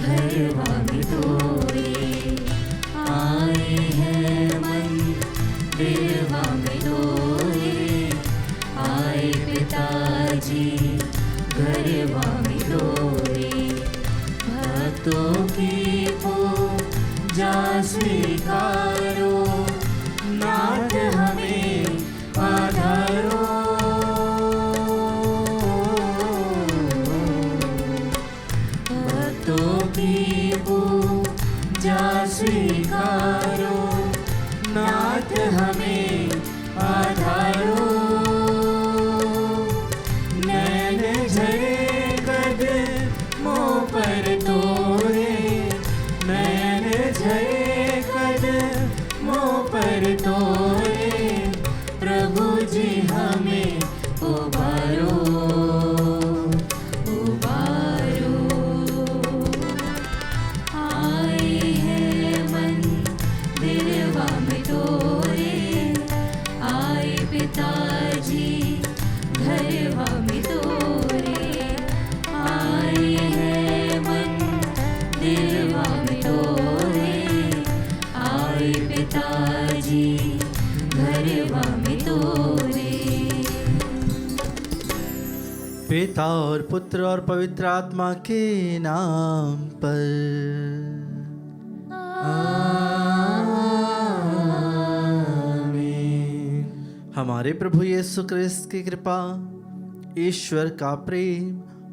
घरवा में तोरे आए हैं मंदिरवा में तोरे आए पिताजी घरवा में तोरे भक्तों की पूजा स्वीकारो नाथ हमें आधारो भक्तों की पूजा स्वीकारो नाथ हमें आधारो नैन झरे कदमों पर तोरे नैन झरे कदमों पर तोरे प्रभु जी हमें उबारो उबारो आए हैं मंदिरवा में तोरे आए पिताजी घरवा में तोरे आए हैं मंदिरवा में तोरे आए पिताजी घरवा में तोरे। पिता और पुत्र और पवित्र आत्मा के नाम पर आमीन। हमारे प्रभु यीशु क्रिस्त की कृपा, ईश्वर का प्रेम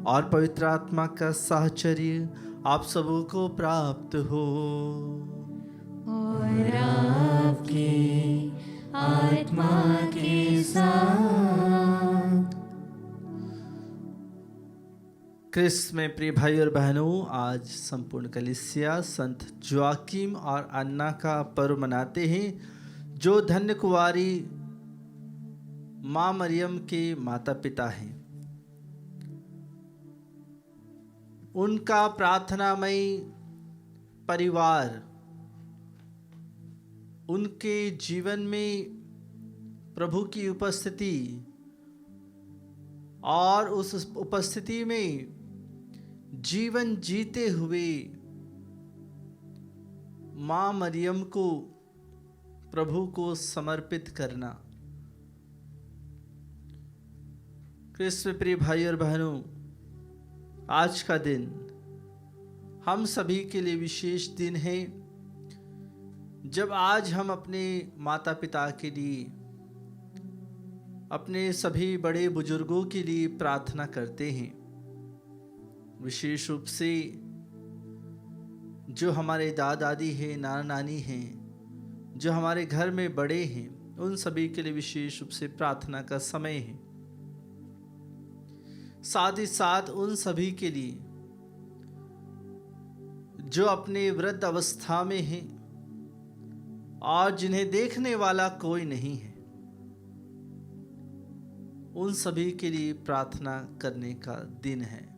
और पवित्र आत्मा का साहचर्य आप सबों को प्राप्त हो। और आपकी आत्मा के साथ। क्रिस्त में प्रिय भाई और बहनों, आज संपूर्ण कलीसिया संत जोआकिम और अन्ना का पर्व मनाते हैं, जो धन्य कुंवारी माँ मरियम के माता पिता हैं। उनका प्रार्थनामयी परिवार उनके जीवन में प्रभु की उपस्थिति और उस उपस्थिति में जीवन जीते हुए माँ मरियम को प्रभु को समर्पित करना। कृष्ण प्रिय भाई और बहनों, आज का दिन हम सभी के लिए विशेष दिन है, जब आज हम अपने माता पिता के लिए, अपने सभी बड़े बुजुर्गों के लिए प्रार्थना करते हैं। विशेष रूप से जो हमारे दादा दादी हैं, नाना नानी हैं, जो हमारे घर में बड़े हैं, उन सभी के लिए विशेष रूप से प्रार्थना का समय है। साथ ही साथ उन सभी के लिए जो अपने वृद्ध अवस्था में हैं और जिन्हें देखने वाला कोई नहीं है, उन सभी के लिए प्रार्थना करने का दिन है।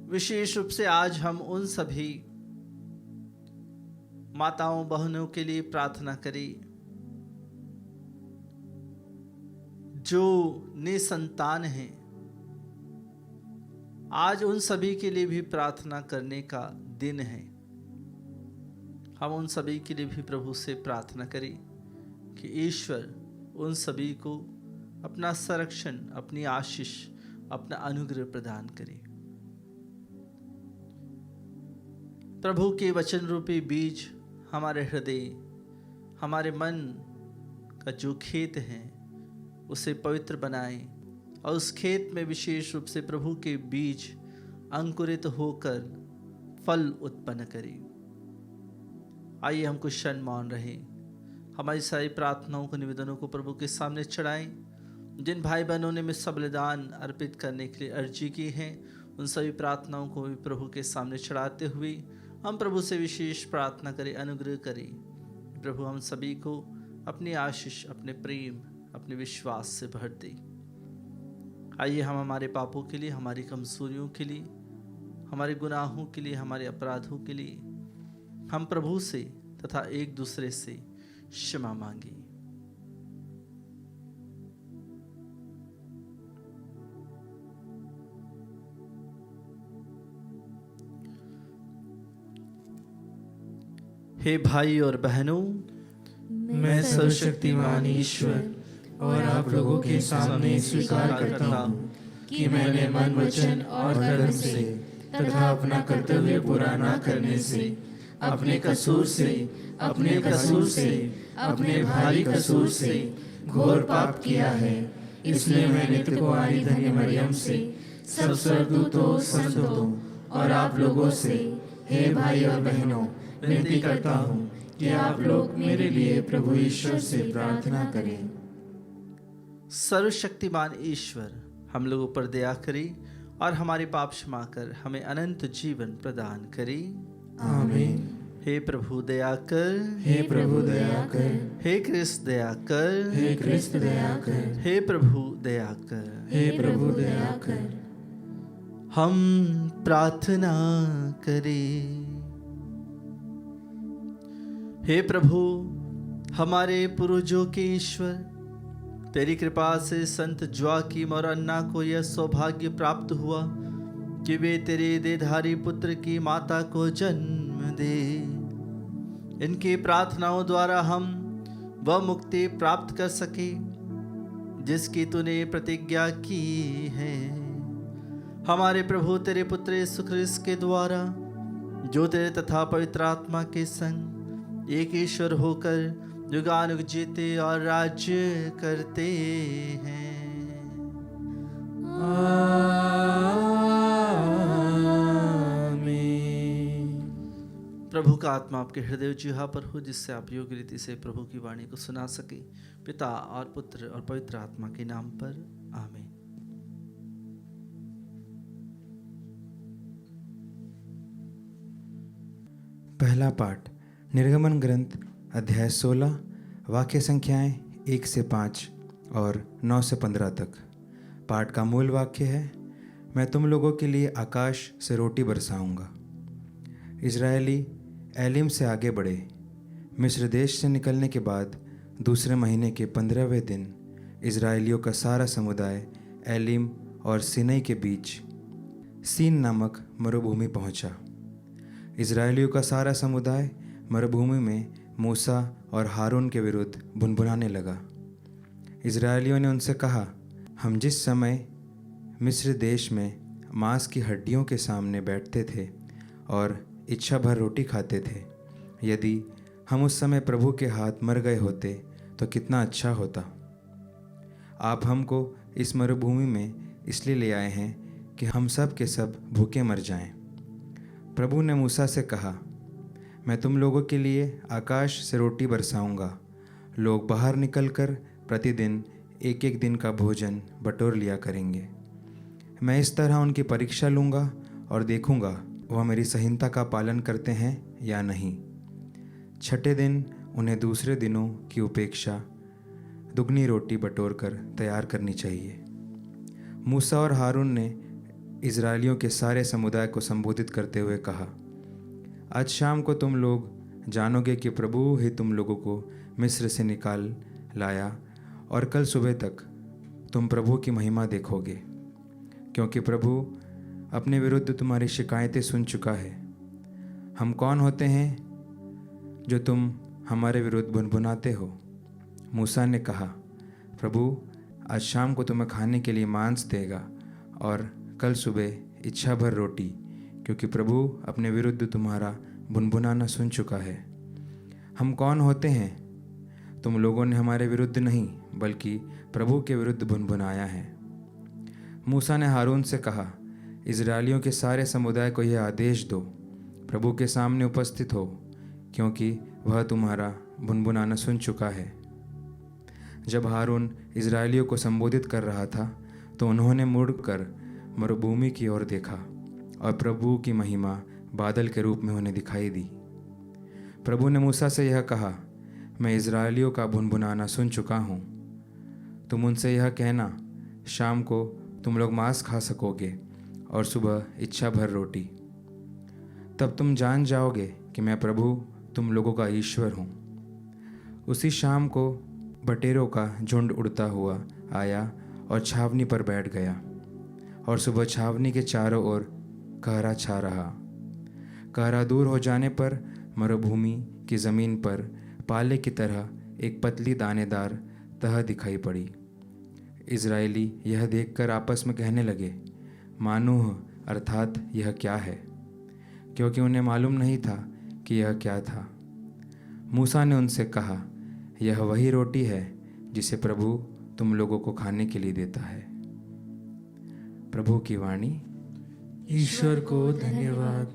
विशेष रूप से आज हम उन सभी माताओं बहनों के लिए प्रार्थना करें जो निसंतान हैं। आज उन सभी के लिए भी प्रार्थना करने का दिन है। हम उन सभी के लिए भी प्रभु से प्रार्थना करें कि ईश्वर उन सभी को अपना संरक्षण, अपनी आशीष, अपना अनुग्रह प्रदान करे। प्रभु के वचन रूपी बीज हमारे हृदय, हमारे मन का जो खेत है उसे पवित्र बनाएं और उस खेत में विशेष रूप से प्रभु के बीज अंकुरित होकर फल उत्पन्न करें। आइए हम कुछ क्षण मौन रहे, हमारी सारी प्रार्थनाओं को, निवेदनों को प्रभु के सामने चढ़ाएं। जिन भाई बहनों ने मिश्र बलिदान अर्पित करने के लिए अर्जी की है, उन सभी प्रार्थनाओं को भी प्रभु के सामने चढ़ाते हुए हम प्रभु से विशेष प्रार्थना करें, अनुग्रह करें। प्रभु हम सभी को अपनी आशीष, अपने प्रेम, अपने विश्वास से भर दे। आइए हम हमारे पापों के लिए, हमारी कमजोरियों के लिए, हमारे गुनाहों के लिए, हमारे अपराधों के लिए हम प्रभु से तथा एक दूसरे से क्षमा मांगे। हे भाई और बहनों, मैं सर्वशक्तिमान ईश्वर और आप लोगों के सामने स्वीकार करता हूँ कि मैंने मन, वचन और कर्म से तथा अपना कर्तव्य पूरा न करने से, अपने कसूर से, अपने भारी कसूर से घोर पाप किया है। इसलिए मैं नित्य कुमारी धन्य मरियम से, सब स्वर्गदूतों, संतों और आप लोगों से, हे भाई और बहनों, विनती करता हूँ कि आप लोग मेरे लिए प्रभु ईश्वर से प्रार्थना करें। सर्वशक्तिमान ईश्वर हम लोगों पर दया करे और हमारे पाप क्षमा कर हमें अनंत जीवन प्रदान करे। आमीन। हे प्रभु दया कर, हे प्रभु दया कर, हे कृष्ण दया कर, हे कृष्ण दया कर, हे प्रभु दया कर। हे प्रभु दया कर। हम प्रार्थना करें। हे प्रभु, हमारे पूर्वजों के ईश्वर, तेरी कृपा से संत ज्वाकीम और अन्ना को यह सौभाग्य प्राप्त हुआ कि वे तेरे देहधारी पुत्र की माता को जन्म दे। इनकी प्रार्थनाओं द्वारा हम वह मुक्ति प्राप्त कर सके जिसकी तूने प्रतिज्ञा की है। हमारे प्रभु तेरे पुत्र यीशु ख्रिस्त के द्वारा, जो तेरे तथा पवित्र आत्मा के संग एक ईश्वर होकर युगानुग जीते और राज्य करते हैं। आमीन। प्रभु का आत्मा आपके हृदय जिह्वा पर हो, जिससे आप योग्य रीति से प्रभु की वाणी को सुना सके। पिता और पुत्र और पवित्र आत्मा के नाम पर आमीन। पहला पाठ निर्गमन ग्रंथ अध्याय 16 वाक्य संख्याएं 1 से 5 और 9 से 15 तक। पाठ का मूल वाक्य है, मैं तुम लोगों के लिए आकाश से रोटी बरसाऊंगा। इजरायली एलिम से आगे बढ़े। मिस्र देश से निकलने के बाद दूसरे महीने के 15वें दिन इजरायलियों का सारा समुदाय एलिम और सिनै के बीच सीन नामक मरुभूमि पहुंचा। इजरायलियों का सारा समुदाय मरुभूमि में मूसा और हारून के विरुद्ध भुनभुनाने लगा। इजरायलियों ने उनसे कहा, हम जिस समय मिस्र देश में मांस की हड्डियों के सामने बैठते थे और इच्छा भर रोटी खाते थे, यदि हम उस समय प्रभु के हाथ मर गए होते तो कितना अच्छा होता। आप हमको इस मरुभूमि में इसलिए ले आए हैं कि हम सब के सब भूखे मर जाएं। प्रभु ने मूसा से कहा, मैं तुम लोगों के लिए आकाश से रोटी बरसाऊंगा। लोग बाहर निकलकर प्रतिदिन एक एक दिन का भोजन बटोर लिया करेंगे। मैं इस तरह उनकी परीक्षा लूँगा और देखूँगा वह मेरी संहिता का पालन करते हैं या नहीं। छठे दिन उन्हें दूसरे दिनों की उपेक्षा दुगनी रोटी बटोर कर तैयार करनी चाहिए। मूसा और हारून ने इजरायलियों के सारे समुदाय को संबोधित करते हुए कहा, आज शाम को तुम लोग जानोगे कि प्रभु ही तुम लोगों को मिस्र से निकाल लाया, और कल सुबह तक तुम प्रभु की महिमा देखोगे, क्योंकि प्रभु अपने विरुद्ध तुम्हारी शिकायतें सुन चुका है। हम कौन होते हैं जो तुम हमारे विरुद्ध भुनभुनाते हो? मूसा ने कहा, प्रभु आज शाम को तुम्हें खाने के लिए मांस देगा और कल सुबह इच्छा भर रोटी, क्योंकि प्रभु अपने विरुद्ध तुम्हारा भुनभुनाना सुन चुका है। हम कौन होते हैं? तुम लोगों ने हमारे विरुद्ध नहीं बल्कि प्रभु के विरुद्ध भुनभुनाया है। मूसा ने हारून से कहा, इजरायलियों के सारे समुदाय को यह आदेश दो, प्रभु के सामने उपस्थित हो, क्योंकि वह तुम्हारा भुनभुनाना सुन चुका है। जब हारून इजरायलियों को संबोधित कर रहा था तो उन्होंने मुड़कर मरुभूमि की ओर देखा और प्रभु की महिमा बादल के रूप में उन्हें दिखाई दी। प्रभु ने मूसा से यह कहा, मैं इजरायलियों का भुनभुनाना सुन चुका हूँ। तुम उनसे यह कहना, शाम को तुम लोग मांस खा सकोगे और सुबह इच्छा भर रोटी। तब तुम जान जाओगे कि मैं प्रभु तुम लोगों का ईश्वर हूँ। उसी शाम को बटेरों का झुंड उड़ता हुआ आया और छावनी पर बैठ गया, और सुबह छावनी के चारों ओर कहरा छा रहा। कहरा दूर हो जाने पर मरुभूमि की ज़मीन पर पाले की तरह एक पतली दानेदार तह दिखाई पड़ी। इज़राइली यह देखकर आपस में कहने लगे, मानूह अर्थात यह क्या है, क्योंकि उन्हें मालूम नहीं था कि यह क्या था। मूसा ने उनसे कहा, यह वही रोटी है जिसे प्रभु तुम लोगों को खाने के लिए देता है। प्रभु की वाणी। ईश्वर को धन्यवाद।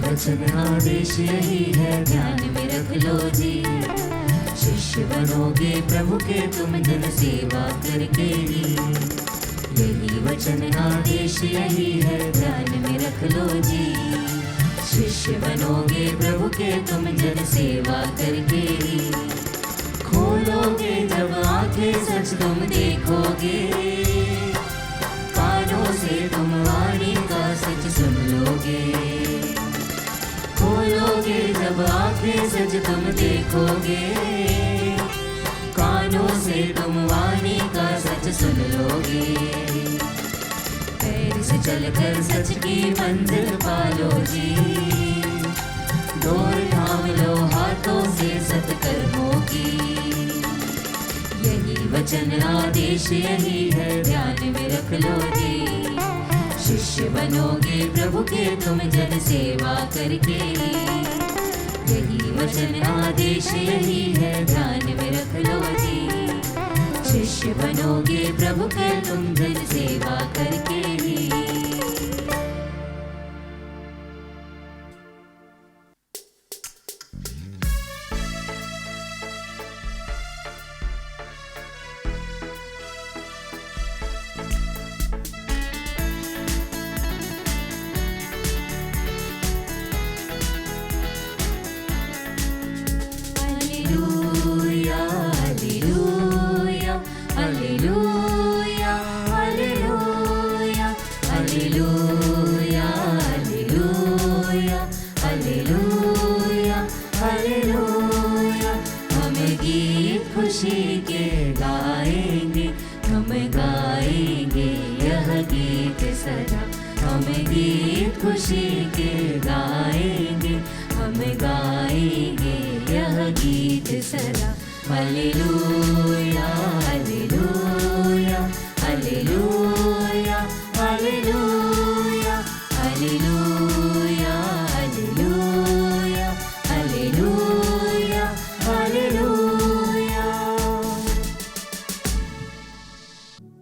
वचन आदेश यही है, ध्यान में रख लो जी। शिष्य बनोगे प्रभु के तुम जन सेवा करके ही। यही वचन आदेश यही है, ध्यान में रख लो जी। शिष्य बनोगे प्रभु के तुम जन सेवा करके ही। खोलोगे जब आंखें सच तुम देखोगे, कानों से तुम वाणी का सच सुन लोगे। खोलोगे जब आंखें सच तुम देखोगे, कानों से तुम वाणी का सच सुन लोगे। पैर से चलकर सच की मंजिल पालो जी। डोर थाम लो हाथों से सत्कर्मों की। यही वचन आदेश यही है, ध्यान में रख लो जी। शिष्य बनोगे प्रभु के तुम जन सेवा करके। यही वचन आदेश यही है, ध्यान में रख लो जी। शिष्य बनोगे प्रभु के तुम जन सेवा करके ही। खुशी के गाएंगे, हम गाएंगे यह गीत सदा। Hallelujah hallelujah hallelujah hallelujah hallelujah hallelujah hallelujah hallelujah.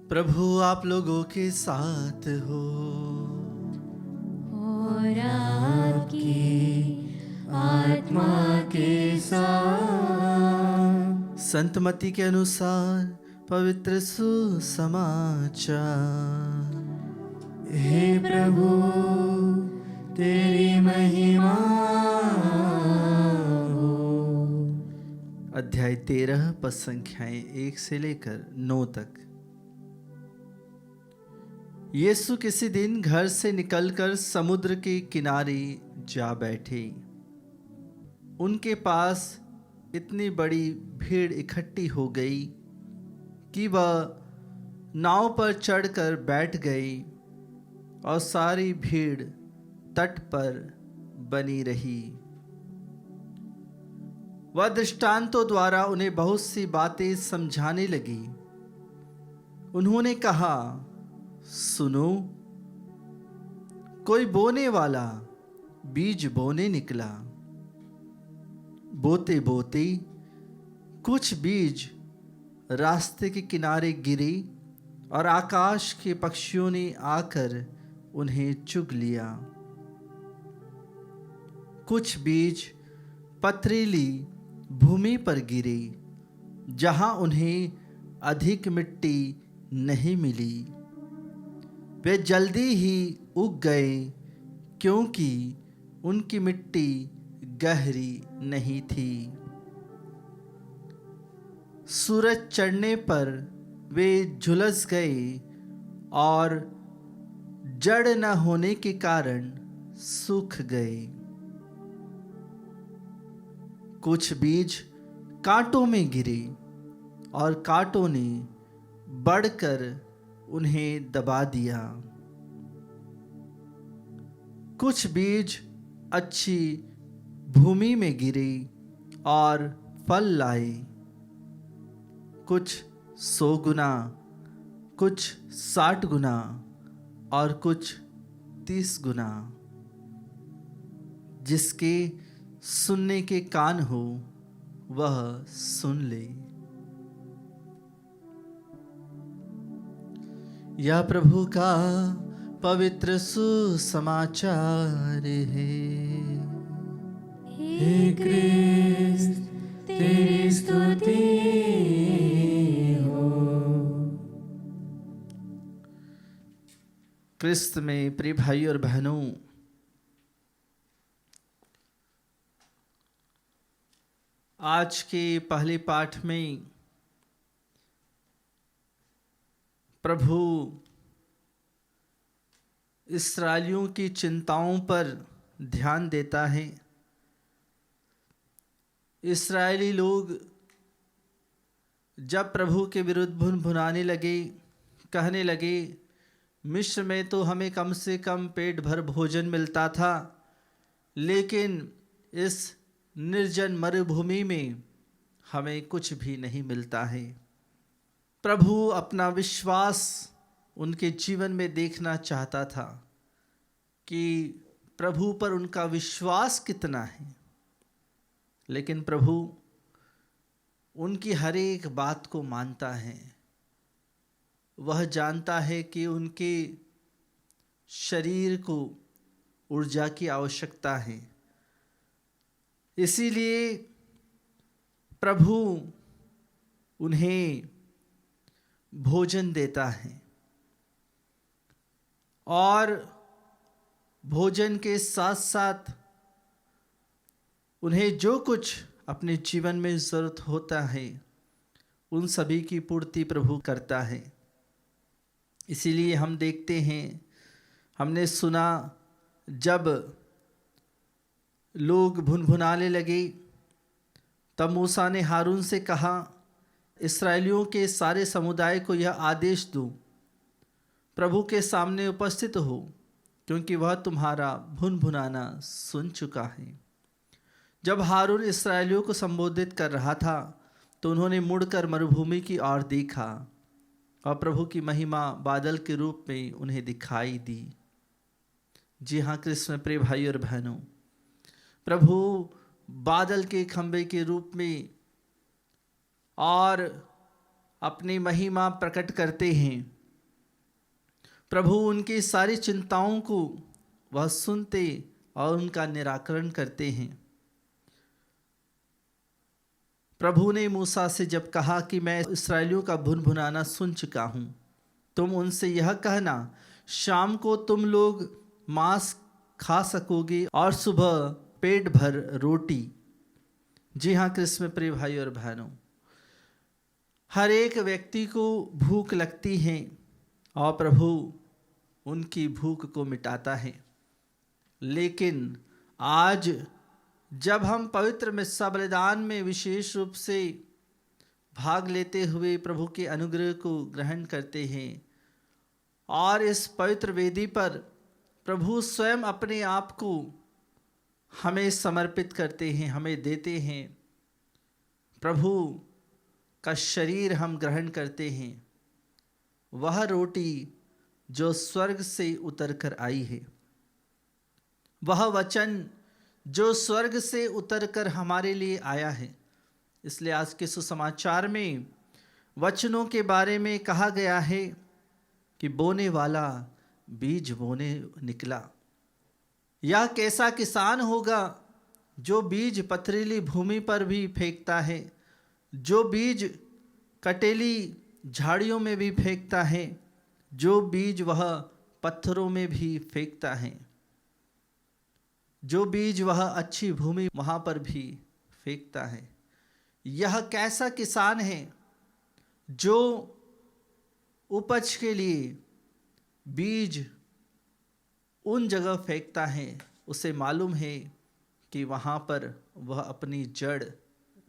प्रभु आप लोगों के साथ हो और आपकी आत्मा के साथ। संत मत्ती के अनुसार पवित्र सुसमाचार। हे प्रभु तेरी महिमा हो। अध्याय 13 पद संख्याएं 1 से लेकर 9 तक। यीशु किसी दिन घर से निकलकर समुद्र के किनारे जा बैठे। उनके पास इतनी बड़ी भीड़ इकट्ठी हो गई कि वह नाव पर चढ़कर बैठ गई और सारी भीड़ तट पर बनी रही। वह दृष्टांतों द्वारा उन्हें बहुत सी बातें समझाने लगी। उन्होंने कहा, सुनो, कोई बोने वाला बीज बोने निकला। बोते बोते कुछ बीज रास्ते के किनारे गिरे और आकाश के पक्षियों ने आकर उन्हें चुग लिया। कुछ बीज पथरीली भूमि पर गिरे, जहां उन्हें अधिक मिट्टी नहीं मिली। वे जल्दी ही उग गए, क्योंकि उनकी मिट्टी गहरी नहीं थी। सूरज चढ़ने पर वे झुलस गए और जड़ न होने के कारण सूख गए। कुछ बीज कांटों में गिरे और कांटों ने बढ़कर उन्हें दबा दिया। कुछ बीज अच्छी भूमि में गिरे और फल लाए, कुछ 100 गुना, कुछ 60 गुना और कुछ 30 गुना। जिसके सुनने के कान हो वह सुन ले। यह प्रभु का पवित्र सुसमाचार है। हे क्रिस्त तेरी स्तुति हो। क्रिस्त में प्रिय भाई और बहनों, आज के पहले पाठ में प्रभु इस्राएलियों की चिंताओं पर ध्यान देता है। इस्राएली लोग जब प्रभु के विरुद्ध भुनभुनाने लगे, कहने लगे, मिस्र में तो हमें कम से कम पेट भर भोजन मिलता था, लेकिन इस निर्जन मरुभूमि में हमें कुछ भी नहीं मिलता है। प्रभु अपना विश्वास उनके जीवन में देखना चाहता था कि प्रभु पर उनका विश्वास कितना है। लेकिन प्रभु उनकी हर एक बात को मानता है। वह जानता है कि उनके शरीर को ऊर्जा की आवश्यकता है, इसीलिए प्रभु उन्हें भोजन देता है और भोजन के साथ साथ उन्हें जो कुछ अपने जीवन में ज़रूरत होता है उन सभी की पूर्ति प्रभु करता है। इसीलिए हम देखते हैं, हमने सुना, जब लोग भुनभुनाने लगे तब मूसा ने हारून से कहा, इस्राएलियों के सारे समुदाय को यह आदेश दो, प्रभु के सामने उपस्थित हो, क्योंकि वह तुम्हारा भुनभुनाना सुन चुका है। जब हारून इस्राएलियों को संबोधित कर रहा था तो उन्होंने मुड़कर मरुभूमि की ओर देखा और प्रभु की महिमा बादल के रूप में उन्हें दिखाई दी। जी हाँ कृष्ण प्रिय भाई और बहनों, प्रभु बादल के खंभे के रूप में और अपनी महिमा प्रकट करते हैं। प्रभु उनकी सारी चिंताओं को वह सुनते और उनका निराकरण करते हैं। प्रभु ने मूसा से जब कहा कि मैं इस्राएलियों का भुनभुनाना सुन चुका हूँ, तुम उनसे यह कहना, शाम को तुम लोग मांस खा सकोगे और सुबह पेट भर रोटी। जी हाँ कृष्ण प्रिय भाई और बहनों, हर एक व्यक्ति को भूख लगती है और प्रभु उनकी भूख को मिटाता है। लेकिन आज जब हम पवित्र मिस्सा बलिदान में विशेष रूप से भाग लेते हुए प्रभु के अनुग्रह को ग्रहण करते हैं और इस पवित्र वेदी पर प्रभु स्वयं अपने आप को हमें समर्पित करते हैं, हमें देते हैं, प्रभु का शरीर हम ग्रहण करते हैं, वह रोटी जो स्वर्ग से उतर कर आई है, वह वचन जो स्वर्ग से उतरकर हमारे लिए आया है। इसलिए आज के सुसमाचार में वचनों के बारे में कहा गया है कि बोने वाला बीज बोने निकला। यह कैसा किसान होगा जो बीज पथरीली भूमि पर भी फेंकता है, जो बीज कटेली झाड़ियों में भी फेंकता है, जो बीज वह पत्थरों में भी फेंकता है, जो बीज वह अच्छी भूमि वहाँ पर भी फेंकता है। यह कैसा किसान है जो उपज के लिए बीज उन जगह फेंकता है, उसे मालूम है कि वहाँ पर वह अपनी जड़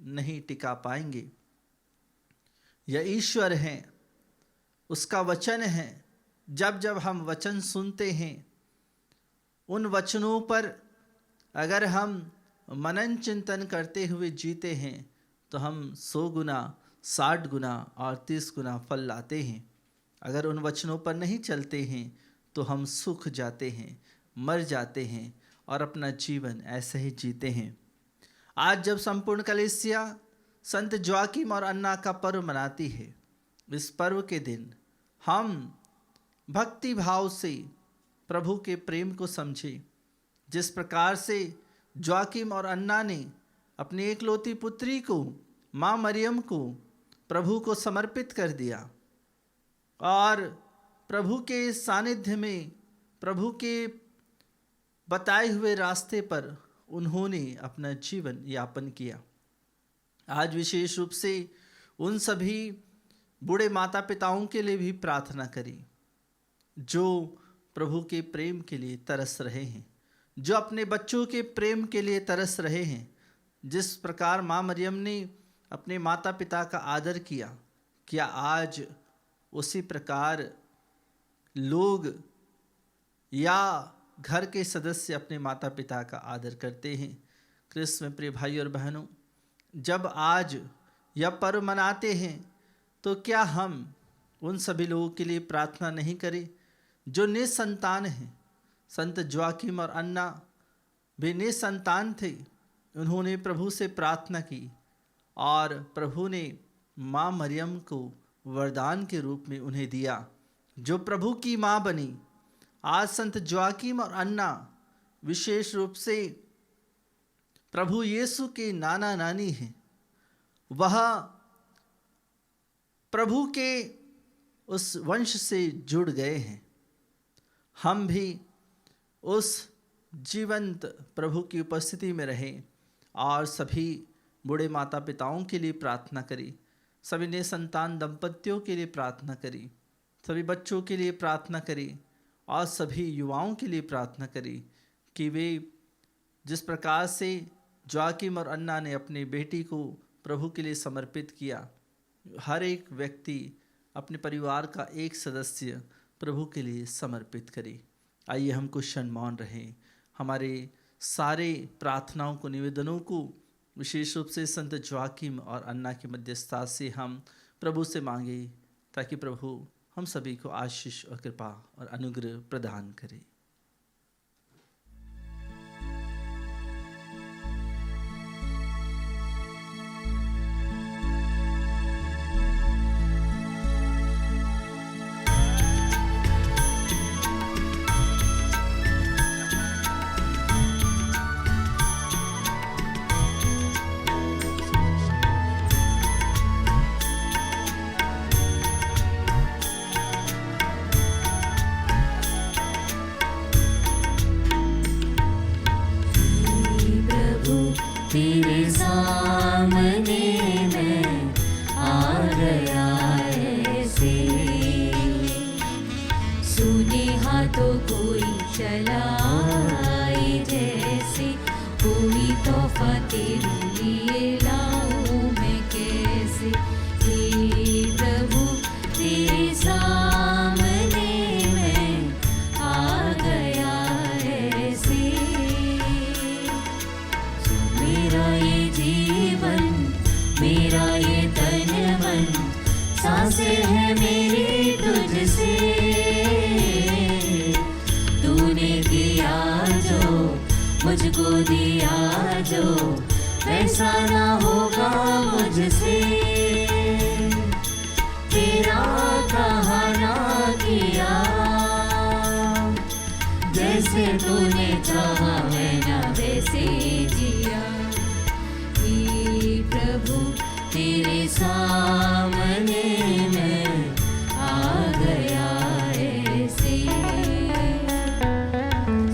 नहीं टिका पाएंगे। यह ईश्वर है, उसका वचन है। जब जब हम वचन सुनते हैं, उन वचनों पर अगर हम मनन चिंतन करते हुए जीते हैं तो हम 100 गुना, 60 गुना और 30 गुना फल लाते हैं। अगर उन वचनों पर नहीं चलते हैं तो हम सूख जाते हैं, मर जाते हैं और अपना जीवन ऐसे ही जीते हैं। आज जब संपूर्ण कलीसिया संत जोआकिम और अन्ना का पर्व मनाती है, इस पर्व के दिन हम भक्ति भाव से प्रभु के प्रेम को समझें। जिस प्रकार से जोआकिम और अन्ना ने अपनी एकलौती पुत्री को, माँ मरियम को, प्रभु को समर्पित कर दिया और प्रभु के सानिध्य में, प्रभु के बताए हुए रास्ते पर उन्होंने अपना जीवन यापन किया। आज विशेष रूप से उन सभी बूढ़े माता पिताओं के लिए भी प्रार्थना करें जो प्रभु के प्रेम के लिए तरस रहे हैं, जो अपने बच्चों के प्रेम के लिए तरस रहे हैं। जिस प्रकार माँ मरियम ने अपने माता पिता का आदर किया, क्या आज उसी प्रकार लोग या घर के सदस्य अपने माता पिता का आदर करते हैं? क्रिस्त में प्रिय भाई और बहनों, जब आज यह पर्व मनाते हैं तो क्या हम उन सभी लोगों के लिए प्रार्थना नहीं करें जो निसंतान हैं? संत जोआकिम और अन्ना भी निसंतान थे। उन्होंने प्रभु से प्रार्थना की और प्रभु ने माँ मरियम को वरदान के रूप में उन्हें दिया, जो प्रभु की माँ बनी। आज संत जोआकिम और अन्ना विशेष रूप से प्रभु यीशु के नाना नानी हैं। वह प्रभु के उस वंश से जुड़ गए हैं। हम भी उस जीवंत प्रभु की उपस्थिति में रहें और सभी बूढ़े माता पिताओं के लिए प्रार्थना करें, सभी निसंतान दंपतियों के लिए प्रार्थना करें, सभी बच्चों के लिए प्रार्थना करें और सभी युवाओं के लिए प्रार्थना करें कि वे जिस प्रकार से जोआकिम और अन्ना ने अपनी बेटी को प्रभु के लिए समर्पित किया, हर एक व्यक्ति अपने परिवार का एक सदस्य प्रभु के लिए समर्पित करे। आइए हम कुछ क्षण मौन रहें। हमारे सारे प्रार्थनाओं को, निवेदनों को विशेष रूप से संत जोआकिम और अन्ना की मध्यस्थता से हम प्रभु से मांगे, ताकि प्रभु हम सभी को आशीष और कृपा और अनुग्रह प्रदान करे। तेरे सामने मैं आ गया ऐसे, सुने हाथों कोई चलाए जैसे, कोई तोहफा तेरे लिए लाऊं मैं कैसे। हे प्रभु तेरे सामने मैं आ गया ऐसे, मेरा ये जीवन, मेरा ये तन मन, सांसें हैं मेरी तुझसे। तूने दिया जो, मुझको दिया जो, वैसा ना होगा मुझसे। तेरा कहा ना किया, जैसे तूने चाहा मैं ना वैसे जिया। हे प्रभु तेरे सामने मैं आ गया ऐसे,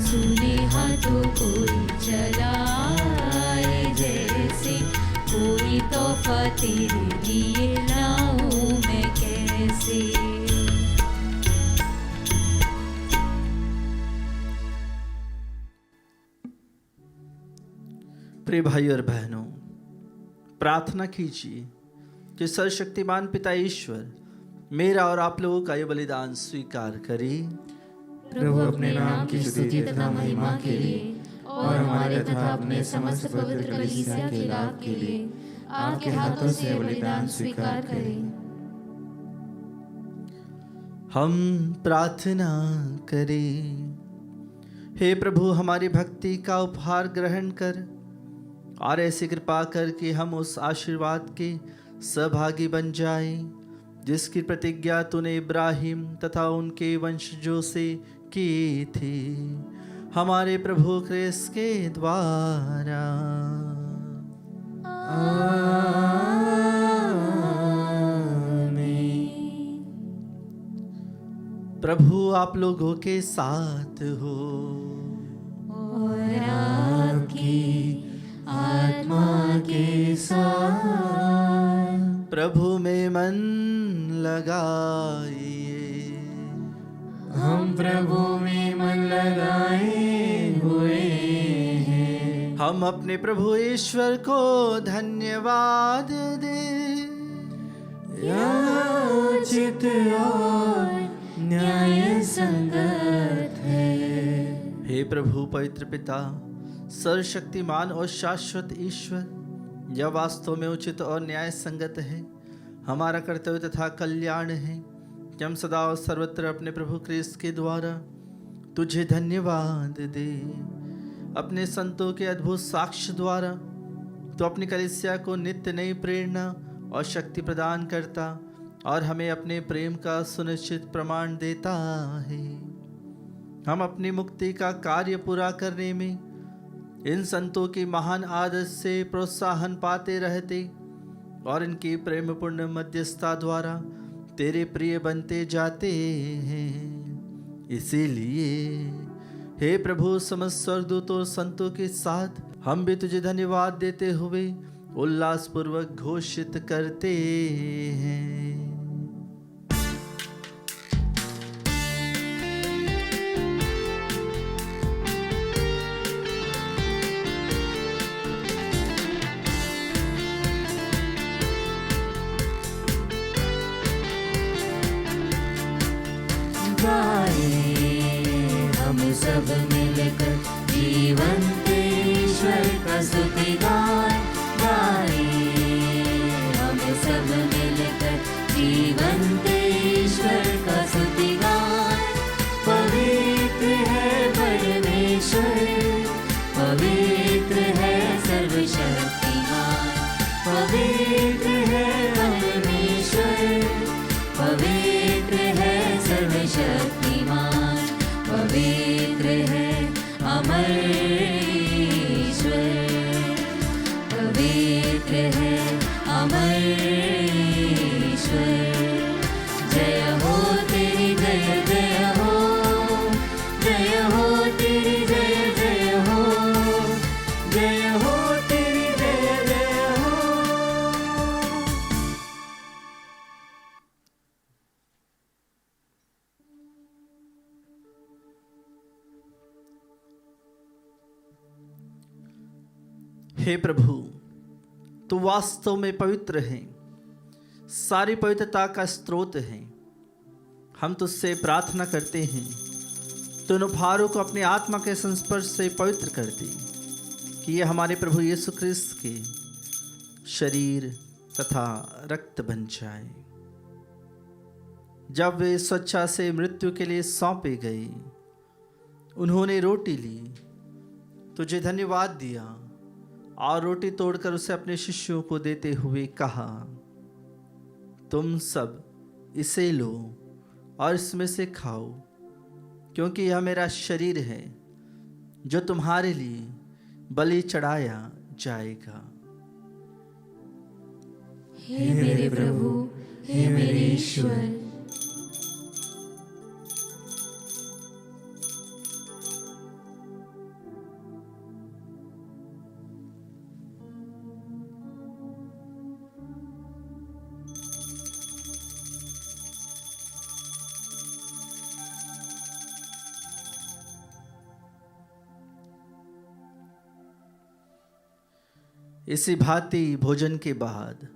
सुने हाथों कोई चलाए जैसे, कोई तो तोहफा तेरे लिए लाऊं मैं कैसे। प्रिय भाई और बहनों, प्रार्थना कीजिए कि सर्वशक्तिमान पिता ईश्वर मेरा और आप लोगों का ये बलिदान स्वीकार करे। प्रभु अपने नाम की स्तुति तथा महिमा के लिए और हमारे तथा अपने समस्त पवित्र कलीसिया के लाभ के लिए आपके हाथों से यह बलिदान स्वीकार करें। हम प्रार्थना करें। हे प्रभु, हमारी भक्ति का उपहार ग्रहण कर और ऐसी कृपा कर कि हम उस आशीर्वाद के सहभागी बन जाएं जिसकी प्रतिज्ञा तूने इब्राहिम तथा उनके वंशजों से की थी, हमारे प्रभु क्रिस्त के द्वारा। प्रभु आप लोगों के साथ हो और आपकी आत्मा के साथ। प्रभु में मन लगाइए। हम प्रभु में मन लगाए हुए हैं। हम अपने प्रभु ईश्वर को धन्यवाद दें। यह उचित और न्याय संगत है। हे प्रभु पवित्र पिता, सर्वशक्तिमान और शाश्वत ईश्वर, यह वास्तव में उचित और न्याय संगत है, हमारा कर्तव्य तथा कल्याण है कि हम सदा और सर्वत्र अपने प्रभु क्रिस्त के द्वारा तुझे धन्यवाद दे। अपने संतों के अद्भुत साक्ष्य द्वारा तो अपनी कलीसिया को नित्य नई प्रेरणा और शक्ति प्रदान करता और हमें अपने प्रेम का सुनिश्चित प्रमाण देता है। हम अपनी मुक्ति का कार्य पूरा करने में इन संतों की महान आदत से प्रोत्साहन पाते रहते और इनकी प्रेमपूर्ण मध्यस्थता द्वारा तेरे प्रिय बनते जाते हैं। इसीलिए हे प्रभु, समस्त स्वर्गदूतों और संतों के साथ हम भी तुझे धन्यवाद देते हुए उल्लासपूर्वक घोषित करते हैं। हम सब मिलकर जीवंत ईश्वर का स्तुतिगान गाएं। हम सब मिलकर जीवंत ईश्वर का स्तुतिगान। पवित्र है परमेश्वर, पवित्र है सर्वशक्तिमान, पवित्र है परमेश्वर, पवित्र है सर्वशक्तिमान, पवित्र है अमर ईश्वर, पवित्र है अमर ईश्वर। जय हो तेरी जय जय हो, जय हो तेरी जय जय हो, जय हो तेरी जय जय हो। हे प्रभु, तू वास्तव में पवित्र है, सारी पवित्रता का स्रोत है। हम तुझसे प्रार्थना करते हैं, तो इन उपहारों को अपनी आत्मा के संस्पर्श से पवित्र कर दे कि ये हमारे प्रभु यीशु क्रिस्त के शरीर तथा रक्त बन जाए। जब वे स्वेच्छा से मृत्यु के लिए सौंपे गए, उन्होंने रोटी ली, तुझे धन्यवाद दिया और रोटी तोड़कर उसे अपने शिष्यों को देते हुए कहा, तुम सब इसे लो और इसमें से खाओ, क्योंकि यह मेरा शरीर है जो तुम्हारे लिए बलि चढ़ाया जाएगा। हे मेरे प्रभु, हे मेरे ईश्वर, इसी भांति भोजन के बाद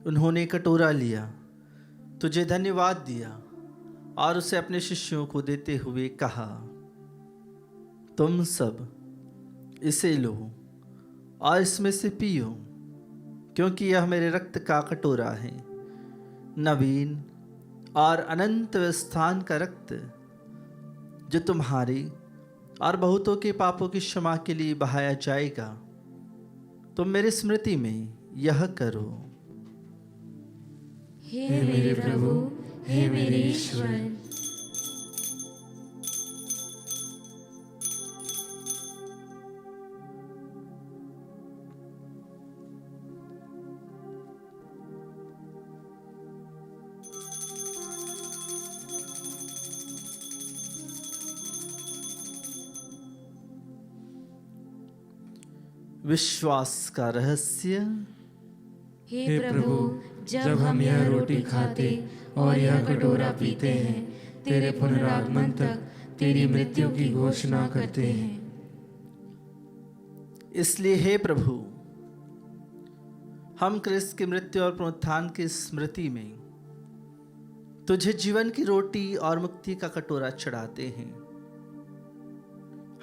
उन्होंने कटोरा लिया, तुझे धन्यवाद दिया और उसे अपने शिष्यों को देते हुए कहा, तुम सब इसे लो और इसमें से पियो, क्योंकि यह मेरे रक्त का कटोरा है, नवीन और अनंत स्थान का रक्त, जो तुम्हारे और बहुतों के पापों की क्षमा के लिए बहाया जाएगा। तुम मेरी स्मृति में यह करो। हे मेरे प्रभु, हे मेरे ईश्वर। विश्वास का रहस्य। हे प्रभु, जब हम यह रोटी खाते और यह कटोरा पीते हैं, तेरे पुनरागमन तक तेरी मृत्यु की घोषणा करते हैं। इसलिए हे प्रभु, हम क्रिस्त की मृत्यु और पुनरुत्थान की स्मृति में तुझे जीवन की रोटी और मुक्ति का कटोरा चढ़ाते हैं।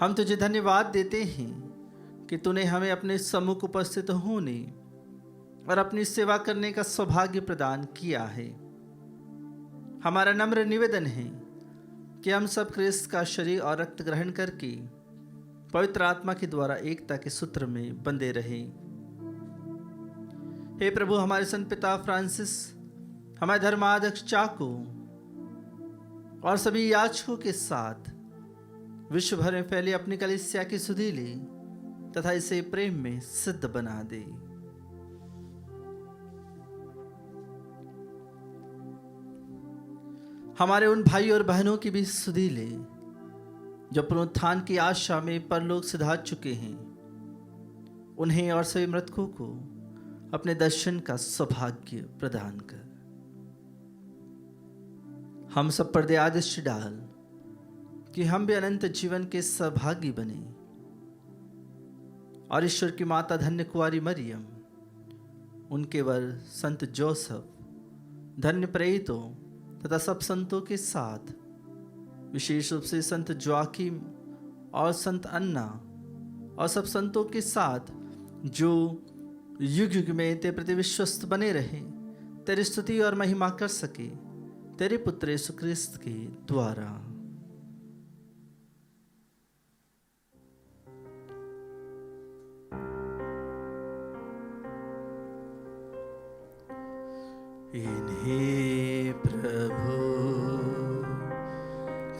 हम तुझे धन्यवाद देते हैं कि तूने हमें अपने सम्मुख उपस्थित होने और अपनी सेवा करने का सौभाग्य प्रदान किया है। हमारा नम्र निवेदन है कि हम सब क्रिस्त का शरीर और रक्त ग्रहण करके पवित्र आत्मा के द्वारा एकता के सूत्र में बंधे रहें। हे प्रभु, हमारे संत पिता फ्रांसिस, हमारे धर्माध्यक्ष चाको और सभी याजकों के साथ विश्व भर में फैले अपनी कलीसिया की सुधि ले तथा इसे प्रेम में सिद्ध बना दे। हमारे उन भाई और बहनों की भी सुधि ले जो पुनरुत्थान की आशा में परलोक सिधार चुके हैं। उन्हें और सभी मृतकों को अपने दर्शन का सौभाग्य प्रदान कर। हम सब पर दया दृष्टि डाल कि हम भी अनंत जीवन के सहभागी बने और ईश्वर की माता धन्य कुंवारी मरियम, उनके वर संत जोसेफ, धन्य प्रेरितों तथा सब संतों के साथ, विशेष रूप से संत जोआकिम और संत अन्ना और सब संतों के साथ जो युग युग में तेरे प्रति विश्वस्त बने रहे, तेरी स्तुति और महिमा कर सके, तेरे पुत्र यीशु क्रिस्त के द्वारा। इन्हें प्रभु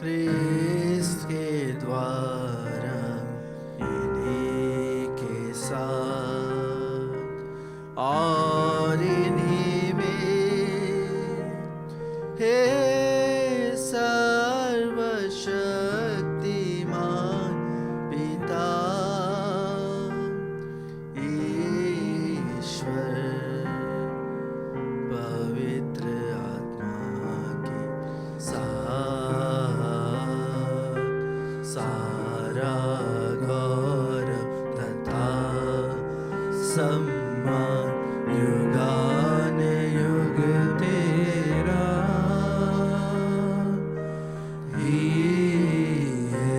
क्रिस्त के द्वारा, इन्हीं के साथ और इन्हीं में, हे सर्वशक्तिमान पिता ईश्वर, पवित्र आत्मा के साथ सारा गौरव तथा सम्मान युगान युग तेरा ही है।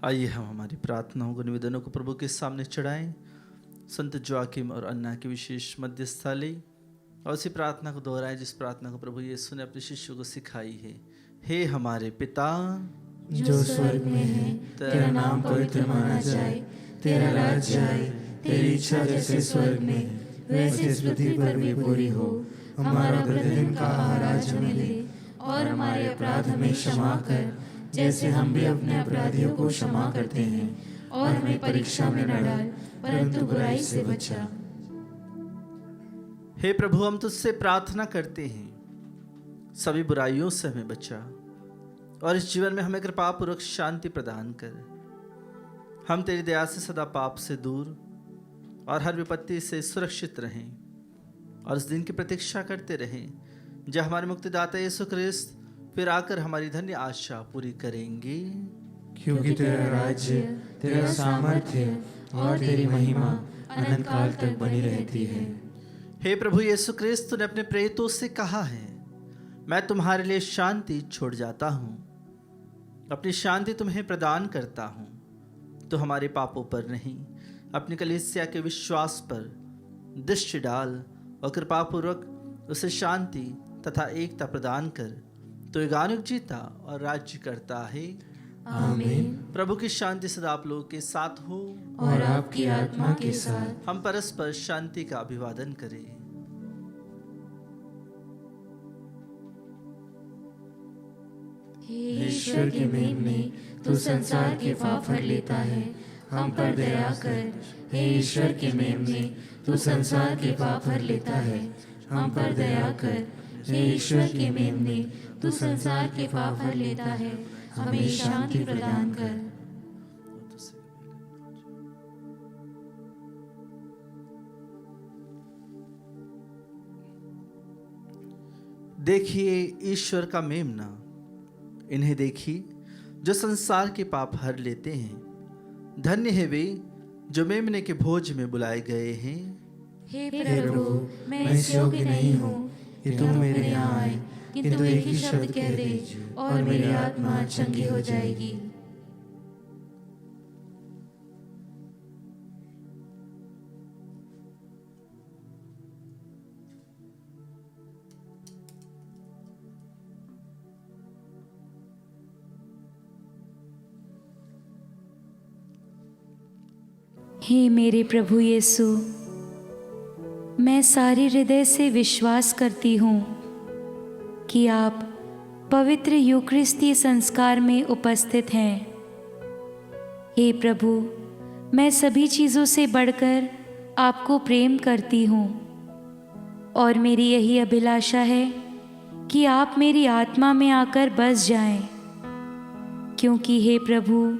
आइए हम हमारी प्रार्थनाओं को, निवेदनों को प्रभु के सामने चढ़ाएं। संत जोआकिम और अन्ना की विशेष मध्यस्थता ले और उसी प्रार्थना को दोहराएं जिस प्रार्थना को प्रभु यीशु ने अपने शिष्यों को सिखाई है। हे हमारे पिता जो स्वर्ग में है, तेरा नाम पवित्र माना जाए, तेरा राज्य आए, तेरी इच्छा जैसे स्वर्ग में वैसे इस पृथ्वी पर भी पूरी हो। हमारा प्रतिदिन का आहार आज हमें दे और हमारे अपराध हमें क्षमा कर, जैसे हम भी अपने अपराधियों को क्षमा करते हैं, और हमें परीक्षा में न डाल, परंतु बुराई से बचा। हे प्रभु, हम तुझसे प्रार्थना करते हैं, सभी बुराइयों से हमें बचा और इस जीवन में हमें कृपा पूर्वक शांति प्रदान कर। हम तेरी दया से सदा पाप से दूर और हर विपत्ति से सुरक्षित रहें और उस दिन की प्रतीक्षा करते रहें जब हमारे मुक्तिदाता यीशु ख्रिस्त फिर आकर हमारी धन्य आशा पूरी करेंगे। क्योंकि तेरा राज्य, तेरा सामर्थ्य और तेरी महिमा अनंत काल तक बनी रहती है। हे प्रभु यीशु ख्रिस्त, तूने अपने प्रेरितों से कहा है, मैं तुम्हारे लिए शांति छोड़ जाता हूँ, अपनी शांति तुम्हें प्रदान करता हूँ। तो हमारे पापों पर नहीं, अपनी कलीसिया के विश्वास पर दृष्टि डाल और कृपापूर्वक उसे शांति तथा एकता प्रदान कर। तो युगानुग जीता और राज्य करता है। आमीन। प्रभु की शांति सदा आप लोगों के साथ हो और आपकी आत्मा के साथ। हम परस्पर शांति का अभिवादन करें। हे ईश्वर के मेमने, तू संसार के पाप हर लेता है, हम पर दया कर। हे ईश्वर के मेमने, तू संसार के पाप हर लेता है, हम पर दया कर। हे ईश्वर के मेमने, तू संसार के पाप हर लेता है, हमें शांति प्रदान कर। देखिए ईश्वर का मेमना, इन्हें देखिए जो संसार के पाप हर लेते हैं। धन्य है वे जो मेमने के भोज में बुलाए गए हैं। हे प्रभु, मैं इस योग्य नहीं हूँ कि तुम मेरे यहाँ आए, किंतु एक ही शब्द कह दे और मेरी आत्मा चंगी हो जाएगी। हे मेरे प्रभु यीशु, मैं सारे हृदय से विश्वास करती हूँ कि आप पवित्र यूकरिस्तीय संस्कार में उपस्थित हैं। हे प्रभु, मैं सभी चीज़ों से बढ़कर आपको प्रेम करती हूँ और मेरी यही अभिलाषा है कि आप मेरी आत्मा में आकर बस जाएं, क्योंकि हे प्रभु,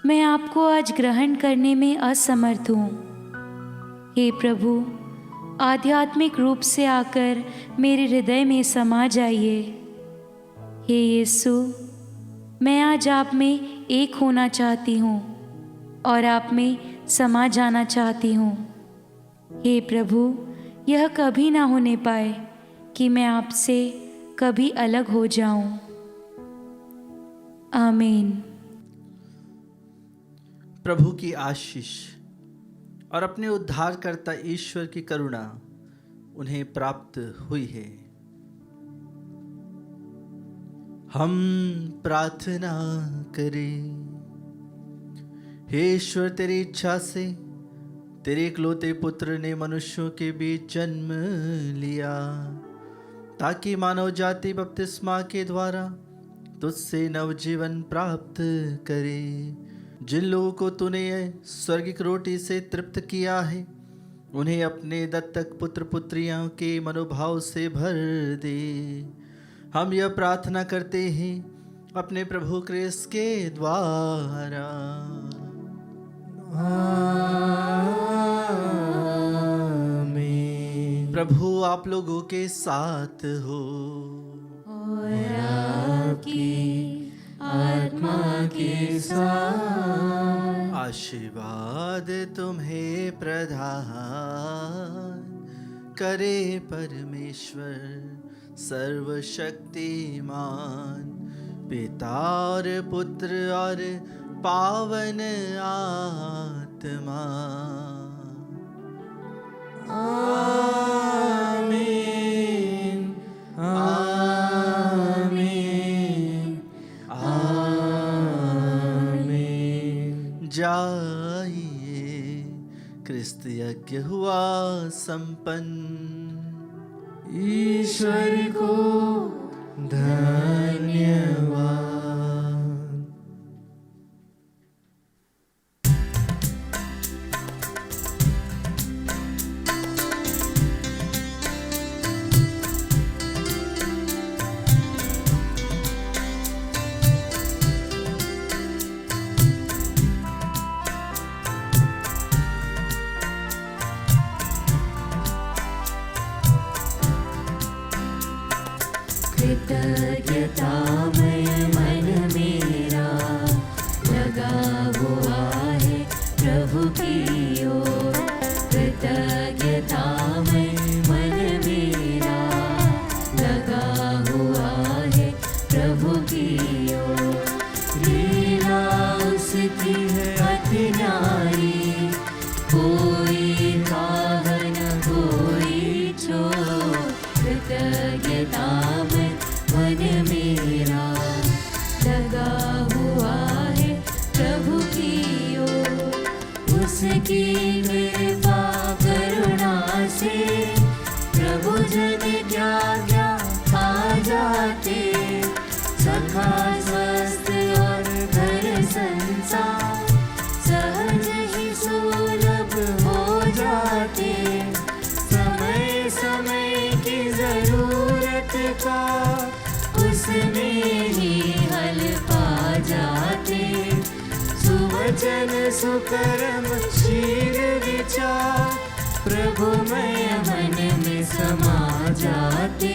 मैं आपको आज ग्रहण करने में असमर्थ हूँ। हे प्रभु, आध्यात्मिक रूप से आकर मेरे हृदय में समा जाइए। हे यीशु, मैं आज आप में एक होना चाहती हूँ और आप में समा जाना चाहती हूँ। हे प्रभु, यह कभी ना होने पाए कि मैं आपसे कभी अलग हो जाऊं। आमीन। प्रभु की आशीष और अपने उद्धारकर्ता ईश्वर की करुणा उन्हें प्राप्त हुई है। हम प्रार्थना करें। हे ईश्वर, तेरी इच्छा से तेरे इकलौते पुत्र ने मनुष्यों के बीच जन्म लिया, ताकि मानव जाति बपतिस्मा के द्वारा तुझसे नवजीवन प्राप्त करे। जिन लोगों को तूने स्वर्गिक रोटी से तृप्त किया है, उन्हें अपने दत्तक पुत्र पुत्रियों के मनोभाव से भर दे। हम यह प्रार्थना करते हैं अपने प्रभु क्रिस्त के द्वारा। आमीन। प्रभु आप लोगों के साथ हो और आपकी आत्मा के साथ। आशीर्वाद तुम्हें प्रदान करे परमेश्वर सर्वशक्तिमान, पिता और पुत्र और पावन आत्मा। आमीन। आमीन। आमीन। जाइए, क्रिस्त यज्ञ हुआ संपन्न। ईश्वर को धन्यवाद। कृतज्ञतामय मन मेरा लगा हुआ है प्रभु की ओर। कृतज्ञतामय मन मेरा लगा हुआ है प्रभु की ओर। लीला उसकी है अति न्यारी, कोई काहन कोई चोर। कृतज्ञतामय मन मेरा लगा हुआ है प्रभु की ओर। उसकी कृपा करुणा से प्रभु जन क्या क्या पा जाते। सखा स्वस्थ और घर संसार सहज ही सुलभ हो जाते। समय समय की जरूरत का उसमें ही हल पा जाते। सुवचन सुकर्म शील विचार प्रभुमय मन में समा जाते।